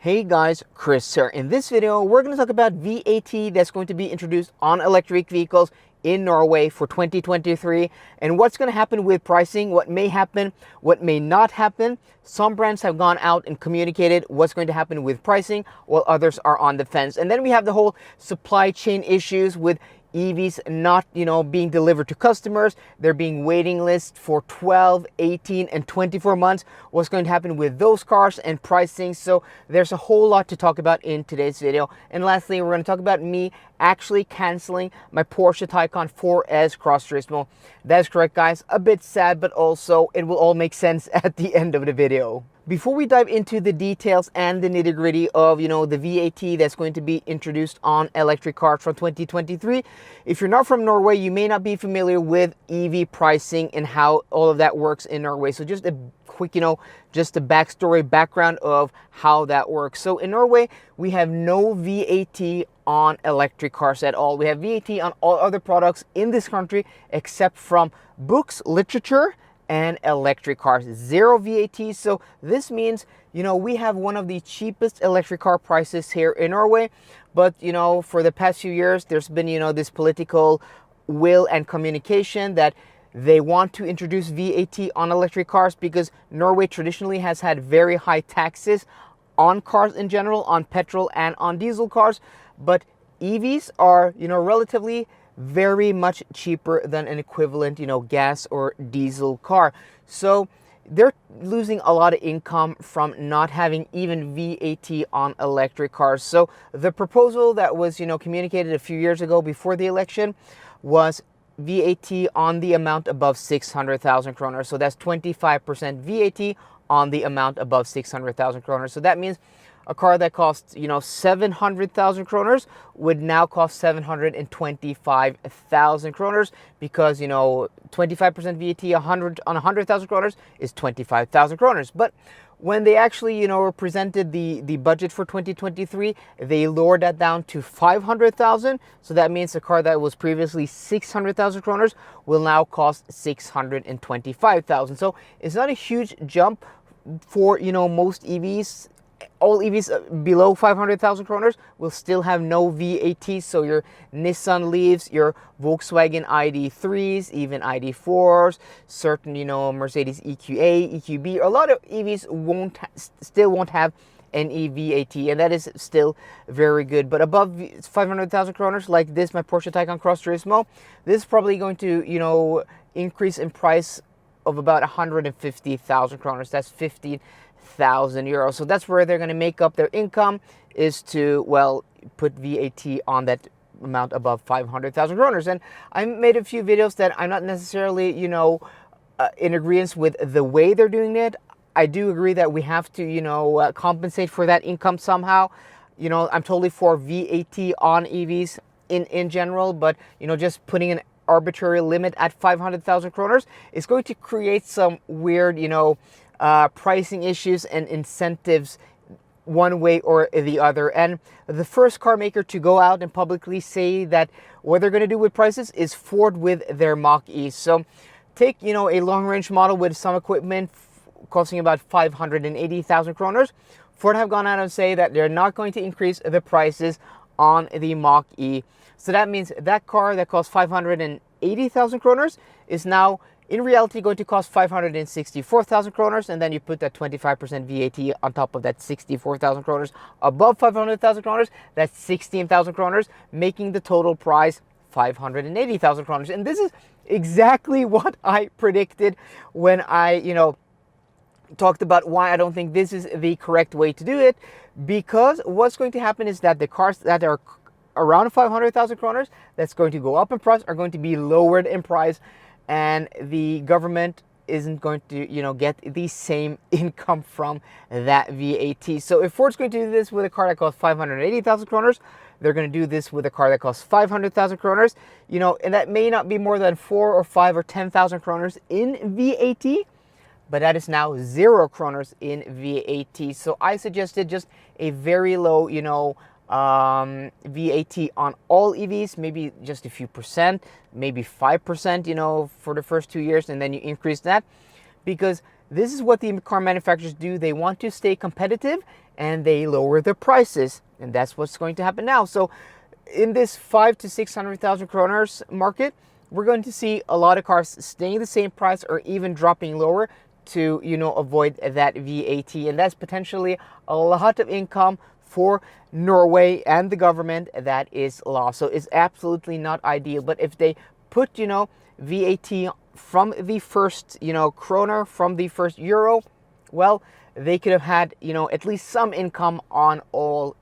Hey guys, Chris here. In this video, we're going to talk about VAT that's going to be introduced on electric vehicles in Norway for 2023 and what's going to happen with pricing, what may happen, what may not happen. Some brands have gone out and communicated what's going to happen with pricing while others are on the fence. And then we have the whole supply chain issues with EVs not, being delivered to customers. They're being waiting lists for 12, 18, and 24 months. What's going to happen with those cars and pricing? So there's a whole lot to talk about in today's video. And lastly, we're going to talk about me actually canceling my Porsche Taycan 4S Cross Turismo. That's correct, guys. A bit sad, but also it will all make sense at the end of the video. Before we dive into the details and the nitty-gritty of, the VAT that's going to be introduced on electric cars from 2023, if you're not from Norway, you may not be familiar with EV pricing and how all of that works in Norway. So just a quick, just a background of how that works. So in Norway, we have no VAT on electric cars at all. We have VAT on all other products in this country except from books, literature, and electric cars. Zero VAT. So this means, we have one of the cheapest electric car prices here in Norway. But, for the past few years, there's been, this political will and communication that they want to introduce VAT on electric cars because Norway traditionally has had very high taxes on cars in general, on petrol and on diesel cars. But EVs are, relatively very much cheaper than an equivalent, gas or diesel car. So they're losing a lot of income from not having even VAT on electric cars. So the proposal that was, communicated a few years ago before the election was VAT on the amount above 600,000 kroner. So that's 25% VAT on the amount above 600,000 kroner. So that means a car that costs, 700,000 kroners would now cost 725,000 kroners because, 25% VAT on 100,000 kroners is 25,000 kroners. But when they actually, presented the budget for 2023, they lowered that down to 500,000. So that means a car that was previously 600,000 kroners will now cost 625,000. So it's not a huge jump for, most EVs. All EVs below 500,000 kroners will still have no VAT. So your Nissan Leafs, your Volkswagen ID3s, even ID4s, certain, Mercedes EQA, EQB, a lot of EVs still won't have any VAT, and that is still very good. But above 500,000 kroners, like this, my Porsche Taycan Cross Turismo, this is probably going to, increase in price of about 150,000 kroners. That's 15,000 euros. So that's where they're going to make up their income, is to, put VAT on that amount above 500,000 kroners. And I made a few videos that I'm not necessarily, in agreement with the way they're doing it. I do agree that we have to, compensate for that income somehow. I'm totally for VAT on EVs in general, but, just putting an arbitrary limit at 500,000 kroners is going to create some weird, pricing issues and incentives one way or the other. And the first car maker to go out and publicly say that what they're going to do with prices is Ford with their Mach-E. So take, a long-range model with some equipment costing about 580,000 kroners. Ford have gone out and say that they're not going to increase the prices on the Mach-E. So that means that car that costs 580,000 kroners is now in reality going to cost 564,000 kroners, and then you put that 25% VAT on top of that 64,000 kroners. Above 500,000 kroners, that's 16,000 kroners, making the total price 580,000 kroners. And this is exactly what I predicted when I, talked about why I don't think this is the correct way to do it, because what's going to happen is that the cars that are around 500,000 kroners that's going to go up in price are going to be lowered in price, and the government isn't going to, get the same income from that VAT. So if Ford's going to do this with a car that costs 580,000 kroners, they're going to do this with a car that costs 500,000 kroners, and that may not be more than 4 or 5 or 10,000 kroners in VAT, but that is now 0 kroners in VAT. So I suggested just a very low, VAT on all EVs, maybe just a few percent, maybe 5%, for the first 2 years, and then you increase that, because this is what the car manufacturers do. They want to stay competitive and they lower the prices. And that's what's going to happen now. So in this 500,000 to 600,000 kroners market, we're going to see a lot of cars staying the same price or even dropping lower to, you know, avoid that VAT. And that's potentially a lot of income for Norway and the government that is lost. So it's absolutely not ideal. But if they put, you know, VAT from the first, you know, kroner, from the first euro, well, they could have had, you know, at least some income on all.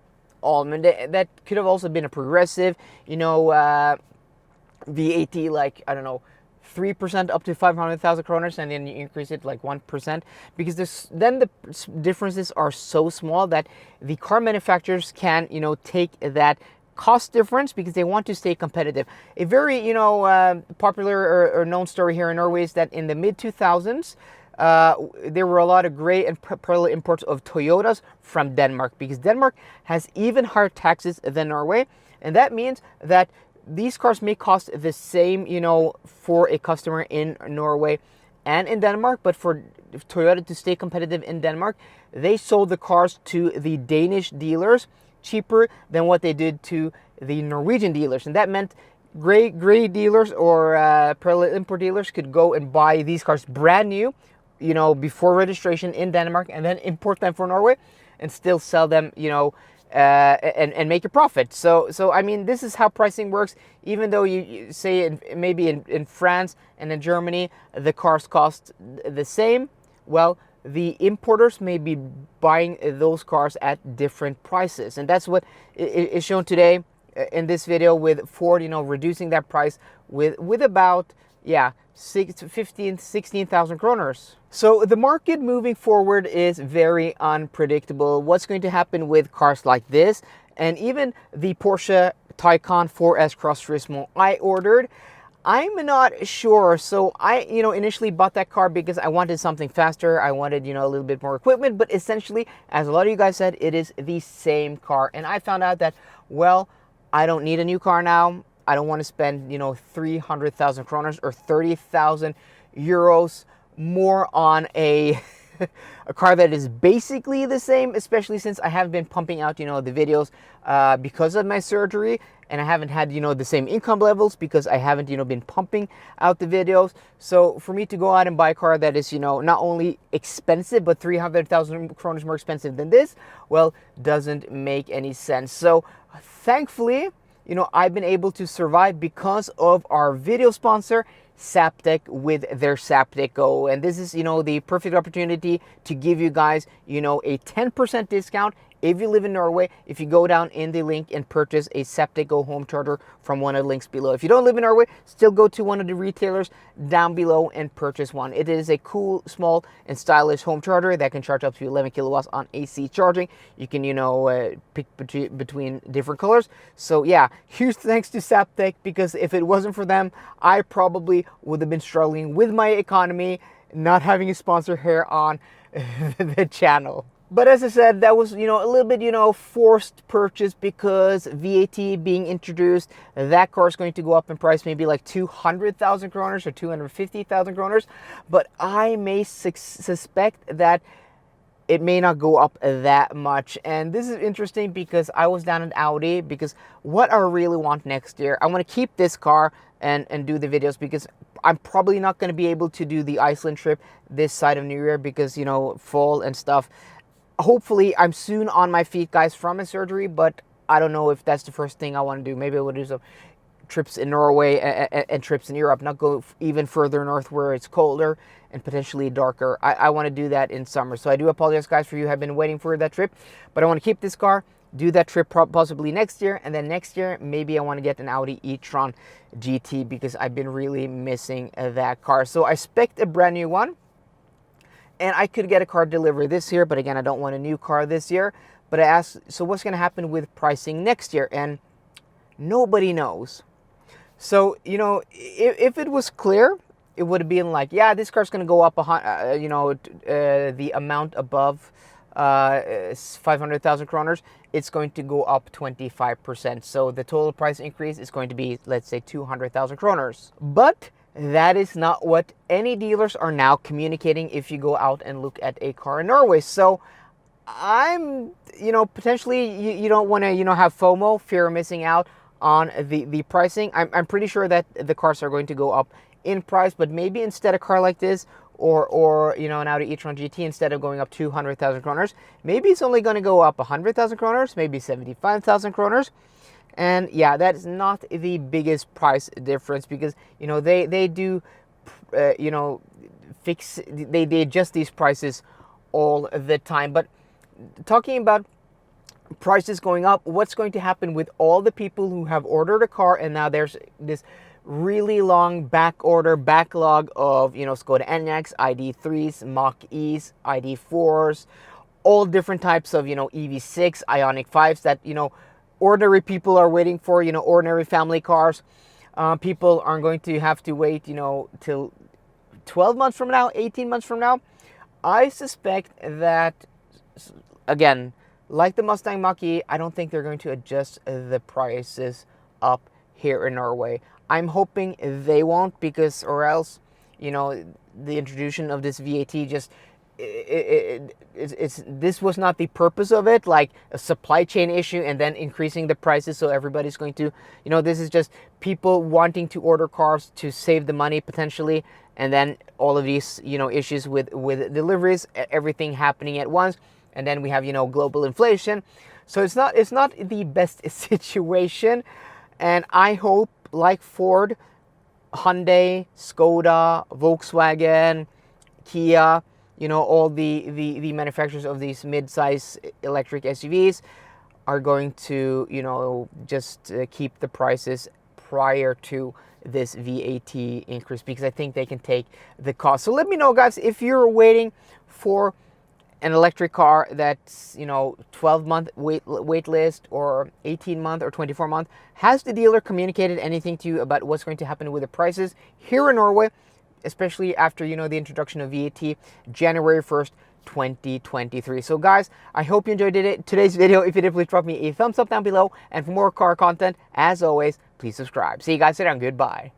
I mean, that could have also been a progressive, you know, VAT, like, I don't know, 3% up to 500,000 kroners, and then you increase it like 1%, because then the differences are so small that the car manufacturers can, you know, take that cost difference because they want to stay competitive. A very, you know, popular or known story here in Norway is that in the mid 2000s, there were a lot of gray and parallel imports of Toyotas from Denmark, because Denmark has even higher taxes than Norway, and that means that these cars may cost the same, you know, for a customer in Norway and in Denmark, but for Toyota to stay competitive in Denmark, they sold the cars to the Danish dealers cheaper than what they did to the Norwegian dealers. And that meant gray dealers or parallel import dealers could go and buy these cars brand new, you know, before registration in Denmark, and then import them for Norway and still sell them, you know, and make a profit. So I mean, this is how pricing works. Even though you say maybe in France and in Germany the cars cost the same, well, the importers may be buying those cars at different prices, and that's what is shown today in this video with Ford, you know, reducing that price with about 16,000 kroners. So the market moving forward is very unpredictable. What's going to happen with cars like this, and even the Porsche Taycan 4S Cross Turismo I ordered, I'm not sure. So I, you know, initially bought that car because I wanted something faster. I wanted, you know, a little bit more equipment, but essentially, as a lot of you guys said, it is the same car. And I found out that, well, I don't need a new car now. I don't want to spend, you know, 300,000 kroners or 30,000 euros more on a car that is basically the same, especially since I haven't been pumping out, you know, the videos because of my surgery, and I haven't had, you know, the same income levels because I haven't, you know, been pumping out the videos. So for me to go out and buy a car that is, you know, not only expensive, but 300,000 kroners more expensive than this, well, doesn't make any sense. So thankfully, you know, I've been able to survive because of our video sponsor, Zaptec, with their Zaptec Go. And this is, you know, the perfect opportunity to give you guys, you know, a 10% discount if you live in Norway, if you go down in the link and purchase a Zaptec Go home charger from one of the links below. If you don't live in Norway, still go to one of the retailers down below and purchase one. It is a cool, small, and stylish home charger that can charge up to 11 kilowatts on AC charging. You can, you know, pick between different colors. So yeah, huge thanks to Zaptec, because if it wasn't for them, I probably would have been struggling with my economy, not having a sponsor here on the channel. But as I said, that was, you know, a little bit, you know, forced purchase because VAT being introduced. That car is going to go up in price, maybe like 200,000 kroners or 250,000 kroners. But I may suspect that it may not go up that much. And this is interesting because I was down at Audi, because what I really want next year, I want to keep this car and do the videos, because I'm probably not going to be able to do the Iceland trip this side of New Year because, you know, fall and stuff. Hopefully I'm soon on my feet, guys, from a surgery, but I don't know if that's the first thing I want to do. Maybe I will do some trips in Norway and trips in Europe, not go even further north where it's colder and potentially darker. I want to do that in summer. So I do apologize, guys, for you have been waiting for that trip, but I want to keep this car, do that trip possibly next year, and then next year maybe I want to get an Audi e-tron GT because I've been really missing that car. So I spec'd a brand new one, and I could get a car delivery this year, but again, I don't want a new car this year. But I asked, so what's going to happen with pricing next year? And nobody knows. So, you know, if it was clear, it would have been like, yeah, this car's going to go up, you know, the amount above 500,000 kroners, it's going to go up 25%. So the total price increase is going to be, let's say, 200,000 kroners. But that is not what any dealers are now communicating if you go out and look at a car in Norway. So I'm, potentially you don't want to, have FOMO, fear of missing out on the pricing. I'm pretty sure that the cars are going to go up in price, but maybe instead a car like this or an Audi e-tron GT, instead of going up 200,000 kroners, maybe it's only going to go up 100,000 kroners, maybe 75,000 kroners. And yeah, that is not the biggest price difference, because they do they adjust these prices all the time. But talking about prices going up, what's going to happen with all the people who have ordered a car and now there's this really long backlog of Skoda Enyaqs, ID3s, Mach-E's, ID4s, all different types of EV6, Ioniq 5s that ordinary people are waiting for, ordinary family cars. People are going to have to wait till 12 months from now, 18 months from now. I suspect that, again, like the Mustang Mach-E, I don't think they're going to adjust the prices up here in Norway. I'm hoping they won't, because or else, the introduction of this VAT just, this was not the purpose of it, like a supply chain issue and then increasing the prices so everybody's going to, this is just people wanting to order cars to save the money potentially, and then all of these, issues with deliveries, everything happening at once. And then we have, global inflation. So it's not the best situation. And I hope, like Ford, Hyundai, Skoda, Volkswagen, Kia, all the manufacturers of these mid-size electric SUVs are going to, just keep the prices prior to this VAT increase, because I think they can take the cost. So let me know, guys, if you're waiting for an electric car that's 12-month wait list, or 18-month or 24-month. Has the dealer communicated anything to you about what's going to happen with the prices here in Norway, especially after the introduction of VAT January 1st, 2023. So guys, I hope you enjoyed today's video. If you did, please drop me a thumbs up down below, and for more car content, as always, please subscribe. See you guys later, and goodbye.